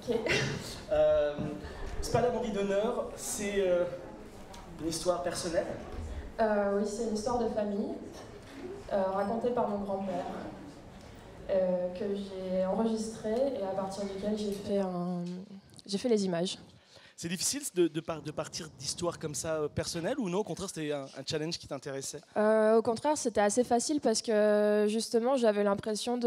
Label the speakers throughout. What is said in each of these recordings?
Speaker 1: Ok.
Speaker 2: C'est pas la bandit d'honneur, c'est une histoire personnelle.
Speaker 1: Oui, c'est une histoire de famille racontée par mon grand-père que j'ai enregistrée et à partir duquel j'ai fait les images.
Speaker 2: C'est difficile de partir d'histoires comme ça personnelles ou non? Au contraire, c'était un challenge qui t'intéressait?
Speaker 1: Au contraire, c'était assez facile parce que justement, j'avais l'impression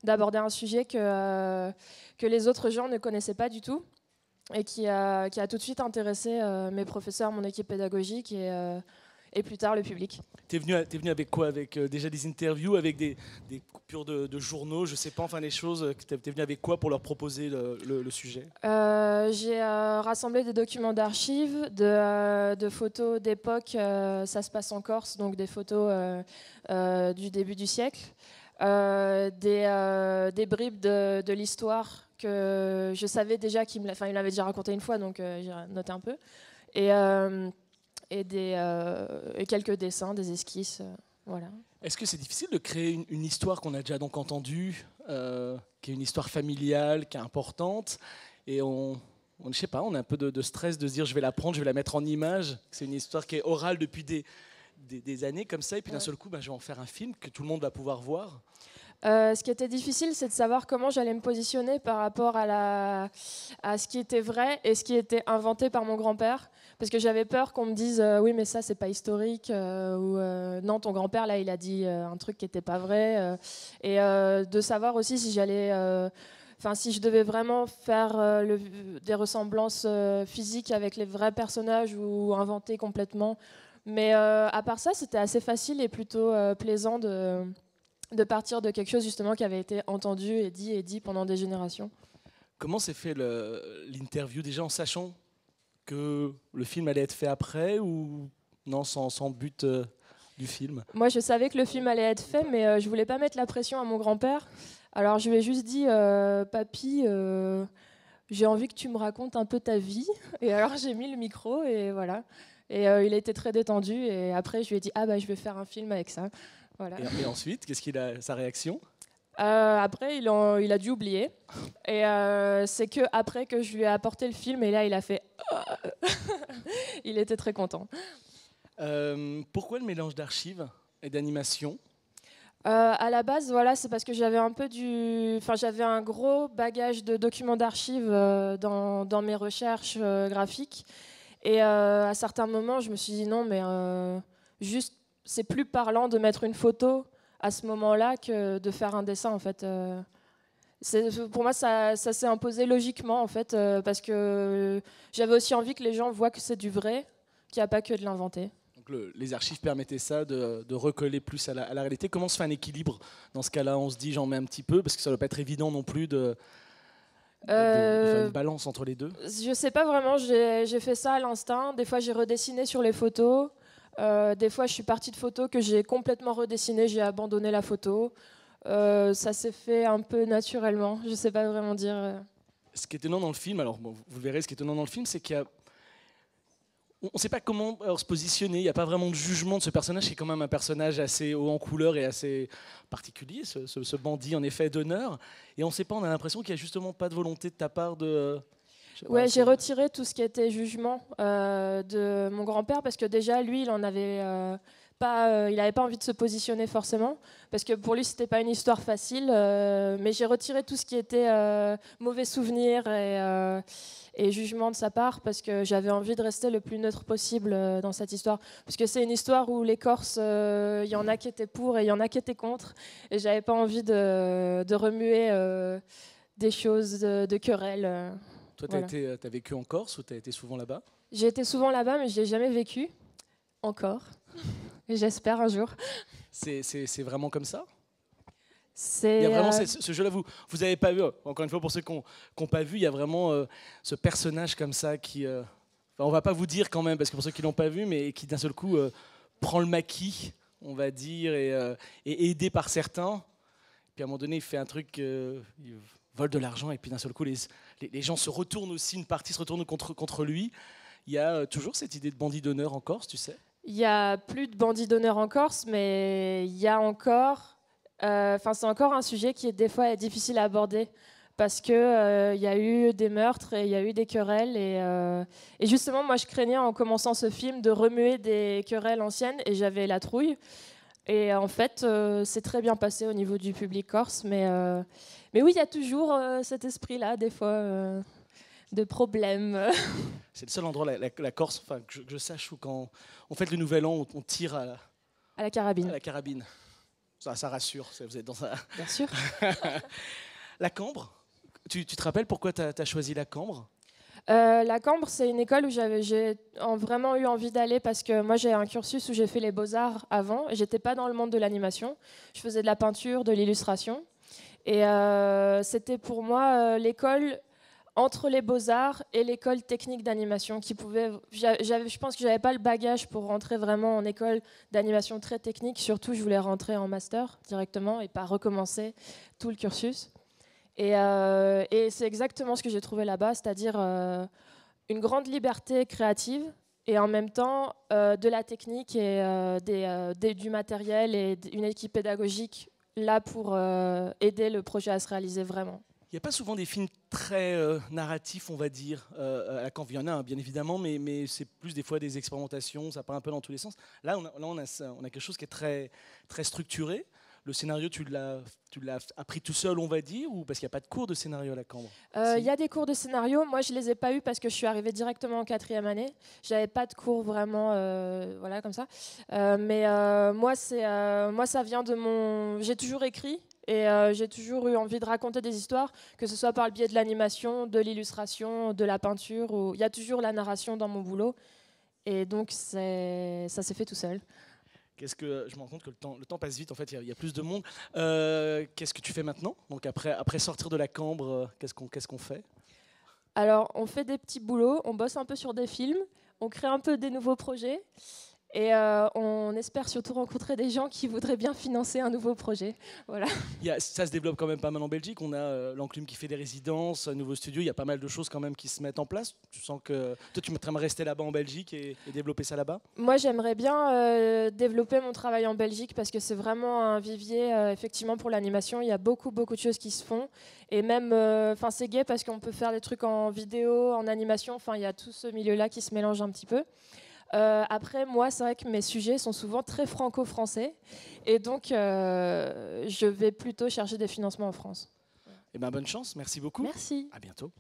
Speaker 1: d'aborder un sujet que les autres gens ne connaissaient pas du tout et qui a tout de suite intéressé mes professeurs, mon équipe pédagogique et plus tard le public.
Speaker 2: T'es venu avec quoi? Avec déjà des interviews, avec des coupures de journaux, je sais pas, enfin les choses. T'es venu avec quoi pour leur proposer le sujet?
Speaker 1: J'ai rassemblé des documents d'archives, de photos d'époque, ça se passe en Corse, donc des photos du début du siècle, des bribes de l'histoire que je savais déjà il me l'avait déjà raconté une fois, donc j'ai noté un peu, et quelques dessins, des esquisses, voilà.
Speaker 2: Est-ce que c'est difficile de créer une histoire qu'on a déjà donc entendue, qui est une histoire familiale, qui est importante, et je sais pas, on a un peu de stress de se dire je vais la prendre, je vais la mettre en image, c'est une histoire qui est orale depuis des années comme ça, et puis d'un seul coup, je vais en faire un film que tout le monde va pouvoir voir.
Speaker 1: Ce qui était difficile, c'est de savoir comment j'allais me positionner par rapport à ce qui était vrai et ce qui était inventé par mon grand-père. Parce que j'avais peur qu'on me dise oui, mais ça, c'est pas historique. Ou non, ton grand-père, là, il a dit un truc qui n'était pas vrai. Et de savoir aussi si j'allais. Si je devais vraiment faire des ressemblances physiques avec les vrais personnages ou inventer complètement. Mais à part ça, c'était assez facile et plutôt plaisant de partir de quelque chose justement qui avait été entendu et dit pendant des générations.
Speaker 2: Comment s'est fait l'interview déjà en sachant que le film allait être fait après ou non, sans but du film?
Speaker 1: Moi, je savais que le film allait être fait, mais je voulais pas mettre la pression à mon grand-père. Alors je lui ai juste dit, papy, j'ai envie que tu me racontes un peu ta vie. Et alors j'ai mis le micro et voilà. Et il a été très détendu. Et après, je lui ai dit, je vais faire un film avec ça. Voilà.
Speaker 2: Et ensuite, qu'est-ce qu'il a, sa réaction?
Speaker 1: Après, il a dû oublier. Et c'est que après que je lui ai apporté le film, et là, il a fait. Il était très content.
Speaker 2: Pourquoi le mélange d'archives et d'animation?
Speaker 1: À la base, voilà, c'est parce que j'avais j'avais un gros bagage de documents d'archives dans mes recherches graphiques. Et à certains moments, je me suis dit non, mais juste, c'est plus parlant de mettre une photo à ce moment-là que de faire un dessin, en fait. Pour moi, ça s'est imposé logiquement, en fait, parce que j'avais aussi envie que les gens voient que c'est du vrai, qu'il n'y a pas que de l'inventé.
Speaker 2: Donc les archives permettaient ça, de recoller plus à la réalité. Comment se fait un équilibre dans ce cas-là? On se dit j'en mets un petit peu, parce que ça ne doit pas être évident non plus de faire une balance entre les deux.
Speaker 1: Je sais pas vraiment, j'ai fait ça à l'instinct. Des fois, j'ai redessiné sur les photos. Des fois, je suis partie de photos que j'ai complètement redessinées, j'ai abandonné la photo. Ça s'est fait un peu naturellement, je sais pas vraiment dire.
Speaker 2: Ce qui est étonnant dans le film, alors bon, vous verrez, ce qui est étonnant dans le film, c'est on ne sait pas comment se positionner, il n'y a pas vraiment de jugement de ce personnage, qui est quand même un personnage assez haut en couleur et assez particulier, ce bandit en effet d'honneur. Et on ne sait pas, on a l'impression qu'il n'y a justement pas de volonté de ta part de...
Speaker 1: Ouais, j'ai retiré tout ce qui était jugement de mon grand-père parce que déjà, lui, il en avait pas, il n'avait pas envie de se positionner forcément parce que pour lui, c'était pas une histoire facile. Mais j'ai retiré tout ce qui était mauvais souvenirs et jugement de sa part parce que j'avais envie de rester le plus neutre possible dans cette histoire. Parce que c'est une histoire où les Corses, il y en a qui étaient pour et il y en a qui étaient contre. Et j'avais pas envie de remuer des choses de querelles.
Speaker 2: Toi,
Speaker 1: Voilà.
Speaker 2: t'as vécu en Corse ou tu as été souvent là-bas?
Speaker 1: J'ai été souvent là-bas, mais je n'ai jamais vécu. Encore. Et j'espère un jour.
Speaker 2: C'est vraiment comme ça?
Speaker 1: C'est
Speaker 2: Il y a vraiment ce jeu-là, vous n'avez pas vu, encore une fois pour ceux qui n'ont pas vu, il y a vraiment ce personnage comme ça qui... on ne va pas vous dire quand même, parce que pour ceux qui ne l'ont pas vu, mais qui d'un seul coup prend le maquis, on va dire, et est aidé par certains. Puis à un moment donné, il fait un truc, il vole de l'argent, et puis d'un seul coup, les gens se retournent aussi, une partie se retourne contre lui. Il y a toujours cette idée de bandit d'honneur en Corse, tu sais?
Speaker 1: Il n'y a plus de bandits d'honneur en Corse, mais il y a encore... c'est encore un sujet qui est des fois difficile à aborder parce que y a eu des meurtres et il y a eu des querelles. Et justement, moi, je craignais en commençant ce film de remuer des querelles anciennes et j'avais la trouille. Et en fait, c'est très bien passé au niveau du public corse. Mais oui, il y a toujours cet esprit-là, des fois, de problème.
Speaker 2: C'est le seul endroit, la Corse, que je sache, où quand on fête le Nouvel An, on tire à
Speaker 1: la carabine.
Speaker 2: À la carabine. Ça rassure, vous êtes dans ça.
Speaker 1: Bien sûr.
Speaker 2: La Cambre, tu te rappelles pourquoi tu as choisi la Cambre?
Speaker 1: La Cambre, c'est une école où j'ai vraiment eu envie d'aller parce que moi, j'ai un cursus où j'ai fait les beaux-arts avant. J'étais pas dans le monde de l'animation. Je faisais de la peinture, de l'illustration. Et c'était pour moi l'école entre les beaux-arts et l'école technique d'animation qui pouvait... Je pense que j'avais pas le bagage pour rentrer vraiment en école d'animation très technique. Surtout, je voulais rentrer en master directement et pas recommencer tout le cursus. Et c'est exactement ce que j'ai trouvé là-bas, c'est-à-dire une grande liberté créative et en même temps de la technique et du matériel et une équipe pédagogique là pour aider le projet à se réaliser vraiment.
Speaker 2: Il n'y a pas souvent des films très narratifs, on va dire, à la Cambre. Il y en a, bien évidemment, mais c'est plus des fois des expérimentations, ça part un peu dans tous les sens. Là, on a quelque chose qui est très, très structuré. Le scénario, tu l'as appris tout seul, on va dire, ou parce qu'il n'y a pas de cours de scénario à la Cambre?
Speaker 1: Il y a des cours de scénario. Moi, je ne les ai pas eus parce que je suis arrivée directement en 4e année. Je n'avais pas de cours vraiment voilà, comme ça. Mais moi, ça vient de mon... J'ai toujours écrit et j'ai toujours eu envie de raconter des histoires, que ce soit par le biais de l'animation, de l'illustration, de la peinture. Il y a toujours la narration dans mon boulot. Et donc, ça s'est fait tout seul.
Speaker 2: Je me rends compte que le temps passe vite, en fait, il y a plus de monde. Qu'est-ce que tu fais maintenant? Donc après sortir de la Cambre, qu'est-ce qu'on fait?
Speaker 1: Alors, on fait des petits boulots, on bosse un peu sur des films, on crée un peu des nouveaux projets et on espère surtout rencontrer des gens qui voudraient bien financer un nouveau projet. Voilà.
Speaker 2: Ça se développe quand même pas mal en Belgique. On a l'Enclume qui fait des résidences, un nouveau studio. Il y a pas mal de choses quand même qui se mettent en place. Tu sens que toi, tu aimerais rester là-bas en Belgique et développer ça là-bas?
Speaker 1: Moi, j'aimerais bien développer mon travail en Belgique parce que c'est vraiment un vivier effectivement pour l'animation. Il y a beaucoup de choses qui se font et même, c'est gai parce qu'on peut faire des trucs en vidéo, en animation. Enfin, il y a tout ce milieu-là qui se mélange un petit peu. Après, moi, c'est vrai que mes sujets sont souvent très franco-français et donc je vais plutôt chercher des financements en France.
Speaker 2: Eh ben, bonne chance, merci beaucoup.
Speaker 1: Merci.
Speaker 2: À bientôt.